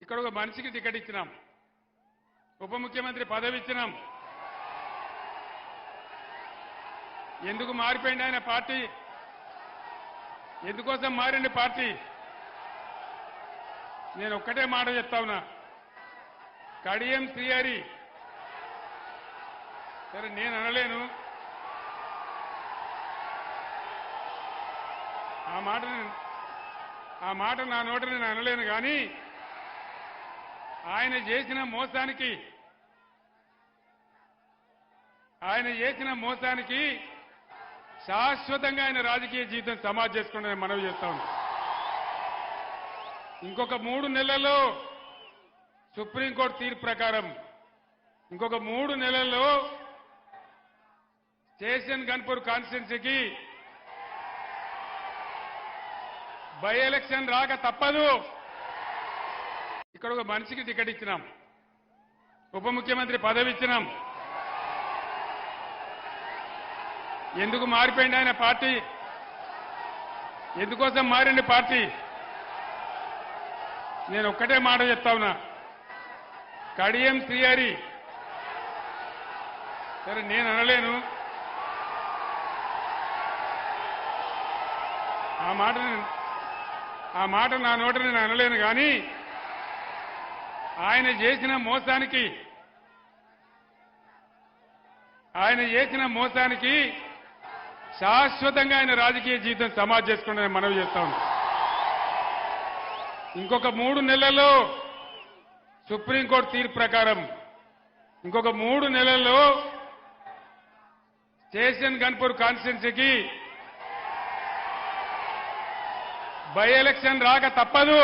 ఇక్కడ ఒక మనిషికి టికెట్ ఇచ్చినాం, ఉప ముఖ్యమంత్రి పదవి ఇచ్చినాం. ఎందుకు మారిపోయింది ఆయన పార్టీ? ఎందుకోసం మారింది పార్టీ? నేను ఒక్కటే మాట చెప్తా ఉన్నా, కడియం శ్రీహరి సరే నేను అనలేను, ఆ మాట నా నోట నేను అనలేను. కానీ ఆయన చేసిన మోసానికి శాశ్వతంగా ఆయన రాజకీయ జీవితం సమాధి చేసుకుంటే మనవి చేస్తా ఉన్నాం. ఇంకొక 3 నెలల్లో సుప్రీంకోర్టు తీర్పు ప్రకారం ఇంకొక 3 నెలల్లో స్టేషన్ గన్పూర్ కాన్స్టిట్యున్సీకి బై ఎలక్షన్ రాక తప్పదు. ఇక్కడ ఒక మనిషికి టికెట్ ఇచ్చినాం, ఉప ముఖ్యమంత్రి పదవి ఇచ్చినాం. ఎందుకు మారిపోయింది ఆయన పార్టీ? ఎందుకోసం మారింది పార్టీ? నేను ఒక్కటే మాట చెప్తా ఉన్నా, కడియం శ్రీహరి సరే నేను అనలేను, ఆ మాట నా నోట నేను అనలేను. కానీ ఆయన చేసిన మోసానికి శాశ్వతంగా ఆయన రాజకీయ జీవితం సమాధి చేసుకుంటే మనవి చేస్తా ఉన్నాం. ఇంకొక 3 నెలల్లో సుప్రీంకోర్టు తీర్పు ప్రకారం ఇంకొక 3 నెలల్లో స్టేషన్ గన్పూర్ కాన్స్టిట్యున్సీకి బై ఎలక్షన్ రాక తప్పదు.